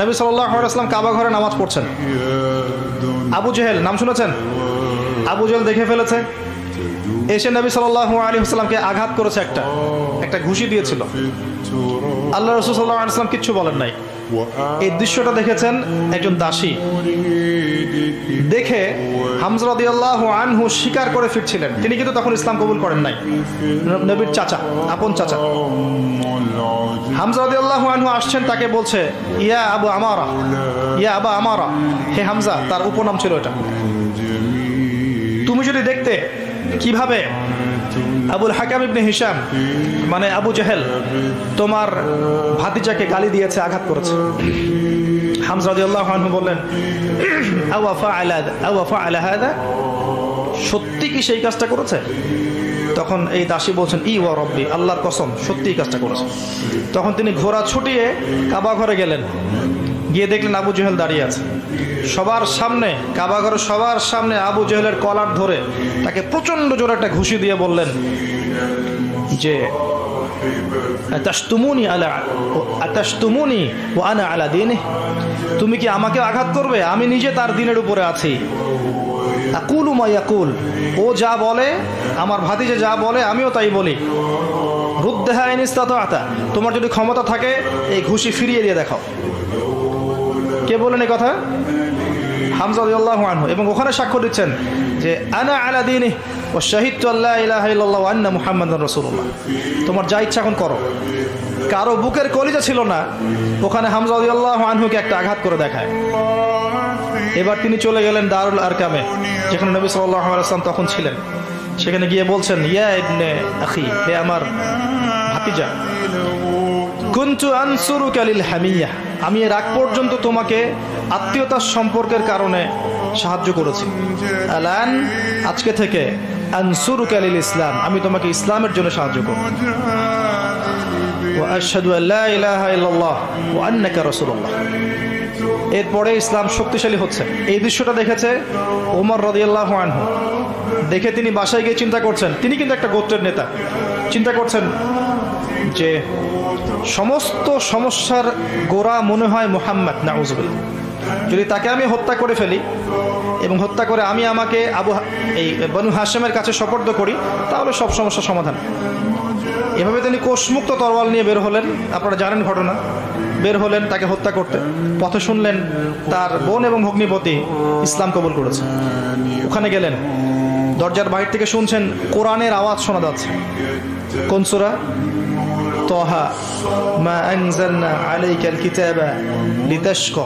নবী সাল্লাল্লাহু আলাইহি ওয়াসাল্লাম কাবা ঘরে নামাজ পড়ছেন। আবু জেহেল নাম শুনেছেন? আবু জেহেল দেখে ফেলেছে, এসে নবী সাল্লাল্লাহু আলাইহি ওয়াসাল্লামকে আঘাত করেছে, একটা ঘুষি দিয়েছিল। আল্লাহ রাসূল সাল্লাল্লাহু আলাইহি ওয়াসাল্লাম কিচ্ছু বলেন নাই। এই দৃশ্যটা দেখেছেন একজন দাসী, দেখে হামজা রাদিয়াল্লাহু আনহু স্বীকার করে ফিরছিলেন। তিনি কিন্তু তখন ইসলাম কবুল করেন নাই, নবীর চাচা, আপন চাচা। হামজা রাদিয়াল্লাহু আনহু আসছেন, তাকে বলছে ইয়া আবু আমারা, ইয়া আবা আমারা, হে হামজা, তার উপনাম ছিল এটা। তুমি যদি দেখতে কিভাবে আবুল হাকাম ইবনে হিশাম মানে আবু জেহেল তোমার ভাতিজাকে গালি দিয়েছে, আঘাত করেছে। হামজা রাদিয়াল্লাহু আনহু বললেন আওয়া ফাআলা হাদা, সত্যি কি সেই কাজটা করেছে? তখন এই দাসী বলছেন ই ওয়া রব্বি, আল্লাহর কসম সত্যি এই কাজটা করেছে। তখন তিনি ঘোড়া ছুটিয়ে কাবা ঘরে গেলেন, গিয়ে দেখলেন আবু জেহেল দাঁড়িয়ে আছে সবার সামনে, কাবা ঘরে সবার সামনে আবু জেহেলের কলার ধরে তাকে প্রচন্ড জোরে একটা ঘুষি দিয়ে বললেন যে আতাশতুমুনি ওয়া আনা আলা দীনি, তুমি কি আমাকে আঘাত করবে? আমি নিজে তার দিনের উপরে আছি। আকুলু মা ইয়াকুল, ও যা বলে, আমার ভাতিজা যা বলে আমিও তাই বলি। রুদ্দাহা ইন ইসতাতা'তা, তোমার যদি ক্ষমতা থাকে এই ঘুষি ফিরিয়ে দিয়ে দেখাও। কে বলেন এই কথা? হামজা রাদিয়াল্লাহু আনহু। এবং ওখানে সাক্ষ্য দিচ্ছেন যে আনা আলা দীনি ওয়া শাহিদতু আল্লা ইলাহা ইল্লাল্লাহ ওয়া আন্না মুহাম্মাদুর রাসূলুল্লাহ। তোমার যা ইচ্ছা এখন করো। কারো বুকের কলিজা ছিল না, ওখানে হামজা রাদিয়াল্লাহু আনহুকে একটা আঘাত করে দেখায়। এবার তিনি চলে গেলেন দারুল আরকামে, যেখানে নবী সাল্লাল্লাহু আলাইহি ওয়াসাল্লাম তখন ছিলেন। সেখানে গিয়ে বলছেন ইয়া ইবনে আখি, হে আমার ভাতিজা, কুনতু আনসুরুকা লিল হামিয়া, আমি এর আগ পর্যন্ত তোমাকে আত্মীয়তার সম্পর্কের কারণে সাহায্য করেছি। আলান, আজকে থেকে আনসুরুকা লিল ইসলাম, আমি তোমাকে ইসলামের জন্য সাহায্য করব। ওয়া আশহাদু আল্লা ইলাহা ইল্লাল্লাহ ওয়া আন্নাকা রাসূলুল্লাহ। এরপরে ইসলাম শক্তিশালী হচ্ছে। এই দৃশ্যটা দেখেছে ওমর রাদিয়াল্লাহু আনহু। দেখে তিনি বাসায় গিয়ে চিন্তা করছেন, তিনি কিন্তু একটা গোত্রের নেতা, চিন্তা করছেন যে সমস্ত সমস্যার গোড়া মনে হয় মুহাম্মদ, নাউযুবিল্লাহ। যদি তাকে আমি হত্যা করে ফেলি এবং হত্যা করে আমি আমাকে এই বনু হাশেমের কাছে সোপর্দ করি, তাহলে সব সমস্যার সমাধান। এভাবে তিনি কোষমুক্ত তরোয়াল নিয়ে বের হলেন। আপনারা জানেন ঘটনা। বের হলেন তাকে হত্যা করতে। পথে শুনলেন তার বোন এবং ভগ্নিপতি ইসলাম কবুল করেছে। ওখানে গেলেন, দরজার বাইরে থেকে শুনছেন কোরআনের আওয়াজ শোনা যাচ্ছে। কোন সূরা? তাহা, মা আনজালনা আলাইকাল কিতাবা লিতাশকা,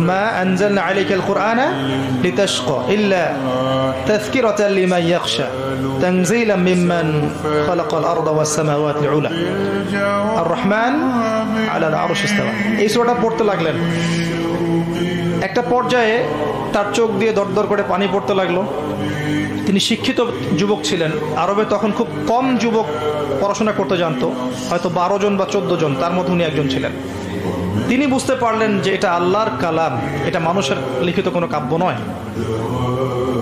মা আনজালনা আলাইকাল কুরআনা লিতাশকা ইল্লা তাযকিরাতান লিমান ইয়াখশা তানজিলাম মিম্মান খালাকাল আরদা ওয়াস সামাওয়াতি উলা আর রহমান আলাল আরশি ইস্তাওয়া। এই সূরাটা পড়তে লাগলেন। একটা পর্যায়ে তার চোখ দিয়ে দরদর করে পানি পড়তে লাগলো। তিনি শিক্ষিত যুবক ছিলেন। আরবে তখন খুব কম যুবক পড়াশোনা করতে জানতো, হয়তো 12 জন বা 14 জন, তার মধ্যে উনি একজন ছিলেন। তিনি বুঝতে পারলেন যে এটা আল্লাহর কালাম, এটা মানুষের লিখিত কোনো কাব্য নয়।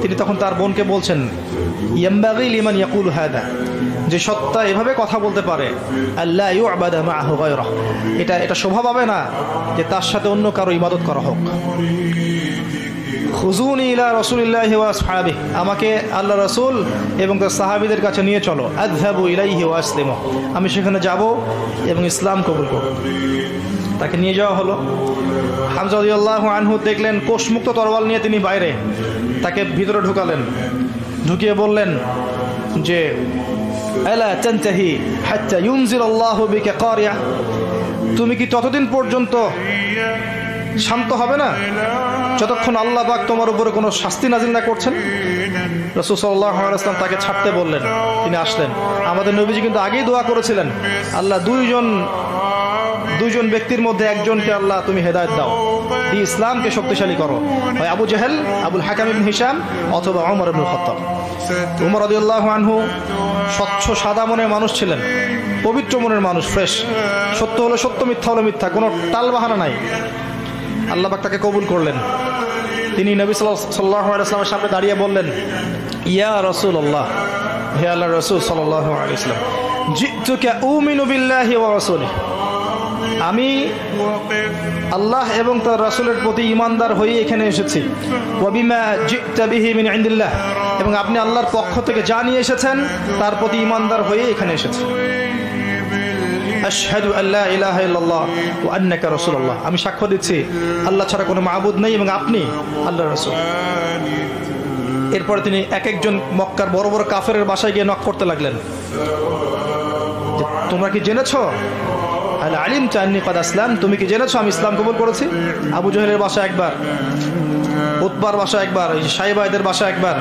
তিনি তখন তার বোনকে বলছেন ইয়ামবাগি লিমান ইয়াকুল হাদা, যে সত্তা এভাবে কথা বলতে পারে, আল্লাহ ইউবাদা মাআহু গায়রা, এটা শোভা পাবে না যে তার সাথে অন্য কারো ইবাদত করা হোক। খুজুনি ইলা রাসূলিল্লাহি ওয়া আসহাবিহি, আমাকে আল্লাহ রাসূল এবং তার সাহাবীদের কাছে নিয়ে চলো। আযহাবু ইলাইহি ওয়া আসলিমু, আমি সেখানে যাব এবং ইসলাম কবুল করব। তাকে নিয়ে যাওয়া হলো। হামজা রাদিয়াল্লাহু আনহু দেখলেন কোষমুক্ত তরোয়াল নিয়ে তিনি বাইরে, তাকে ভিতরে ঢুকালেন। ঢুকিয়ে বললেন যে আলা তানতাহি হাত্তা ইউনজিলাল্লাহু বিকা কারিয়া, তুমি কি ততদিন পর্যন্ত শান্ত হবে না যতক্ষণ আল্লাহ পাক তোমার উপরে কোনো শাস্তি নাজিল না করছেন? রাসূল সাল্লাল্লাহু আলাইহি ওয়াসাল্লাম তাকে ছাড়তে বললেন। তিনি আসলেন। আমাদের নবীজি কিন্তু আগেই দোয়া করেছিলেন, আল্লাহ দুইজন ব্যক্তির মধ্যে একজনকে আল্লাহ তুমি হেদায়েত দাও, দিয়ে ইসলামকে শক্তিশালী করো, হয় আবু জেহেল, আবুল হাকাম ইবনে হিশাম, অথবা ওমর ইবনে খাত্তাব। ওমর রাদিয়াল্লাহু আনহু স্বচ্ছ সাদা মনের মানুষ ছিলেন, পবিত্র মনের মানুষ, ফ্রেশ। সত্য হলো সত্য, মিথ্যা হলো মিথ্যা, কোনো টালবাহানা নাই। আল্লাহ পাক তাকে কবুল করলেন। তিনি নবী সাল্লাল্লাহু আলাইহি ওয়াসাল্লামের সামনে দাঁড়িয়ে বললেন ইয়া রাসূলুল্লাহ, হে আল্লাহর রাসূল সাল্লাল্লাহু আলাইহি ওয়াসাল্লাম, জিতুকা উমিনু বিল্লাহি ওয়া রাসূলিহি, আমি আল্লাহ এবং তার রাসূলের প্রতি ঈমানদার হয়ে এখানে এসেছি। ওয়া বিমা জি'তা বিহি মিন ইনদিল্লাহ, এবং আপনি আল্লাহর পক্ষ থেকে যা নিয়ে এসেছেন তার প্রতি ঈমানদার হয়ে এখানে এসেছি। আশহাদু আল্লা ইলাহা ইল্লাল্লাহ ওয়া আন্নাকা রাসূলুল্লাহ, আমি সাক্ষ্য দিচ্ছি আল্লাহ ছাড়া কোনো মাবুদ নেই এবং আপনি আল্লাহর রাসূল। এরপরে তিনি এক একজন মক্কার বড় বড় কাফেরের বাসায় গিয়ে নক করতে লাগলেন, তোমরা কি জেনেছো আল আলিমতা আন্নী ক্বাদ আসলাম, তুমি কি জেনেছো আমি ইসলাম কবুল করেছি? আবু জাহেলের বাসা একবার, উতবার বাসা একবার, সাইবাদের বাসা একবার,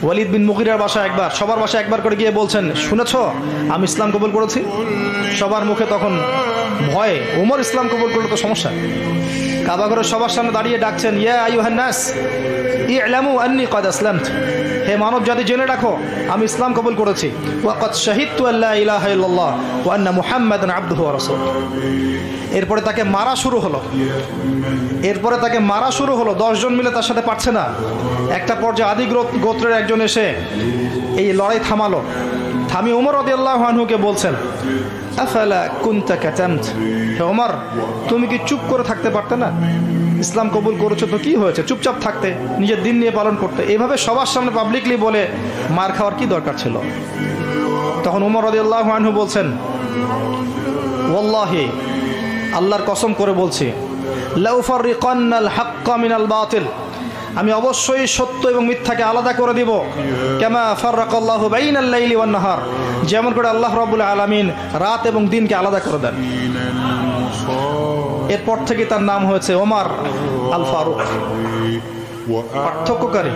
ওয়ালিদ বিন মুগিরার বাসা একবার, সবার বাসা একবার করে গিয়ে বলছেন, শুনেছো আমি ইসলাম কবুল করেছি? সবার মুখে তখন ভয়ে, ওমর ইসলাম কবুল করলে তো সমস্যা। কাবা ঘরের সবার সামনে দাঁড়িয়ে ডাকছেন, ইয়া আইয়ুহান নাস ই'লামু আন্নী ক্বাদ আসলামতু, হে মানব জাতি জেনে রাখো আমি ইসলাম কবুল করেছি। ওয়া ক্বাদ শাহিদতু আল্লা ইলাহা ইল্লাল্লাহ ওয়া আন্না মুহাম্মাদান আবদুহু ওয়া রাসূলুহু। এরপরে তাকে মারা শুরু হলো, 10 জন মিলে তার সাথে পারছে না। একটা পর্যায়ে আদি গোত্রের একজন এসে এই লড়াই থামালো। থামি ওমর রাদিয়াল্লাহু আনহুকে বলছেন, আফালা কুনতা কাতামত, হে ওমর তুমি কি চুপ করে থাকতে পারতে না? ইসলাম কবুল করেছো তো কি হয়েছে, চুপচাপ থাকতে, নিজের দিন নিয়ে পালন করতে। এইভাবে সবার সামনে পাবলিকলি বলে মার খাওয়ার কি দরকার ছিল? তখন ওমর রাদিয়াল্লাহু আনহু বলছেন, ওয়াল্লাহি আল্লাহর কসম করে বলছি, লা উফাররিকান্নাল হাক্কা মিনাল বাতিল, আমি অবশ্যই সত্য এবং মিথ্যাকে আলাদা করে দিব। কামা ফাররাকাল্লাহু বাইনাল লাইলি ওয়ান নাহার, যেমন করে আল্লাহ রাব্বুল আলামিন রাত এবং দিনকে আলাদা করে দেন। এরপর থেকে তার নাম হয়েছে ওমর আল ফারুক, পার্থক্যকারী।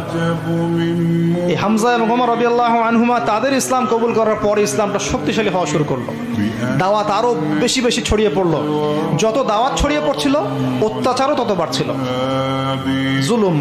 এই হামজা এবং ওমর রাদিয়াল্লাহু আনহুমা তাদের ইসলাম কবুল করার পর ইসলামটা শক্তিশালী হওয়া শুরু করলো, দাওয়াত আরো বেশি বেশি ছড়িয়ে পড়লো। যত দাওয়াত ছড়িয়ে পড়ছিল অত্যাচারও তত বাড়ছিল, জুলুম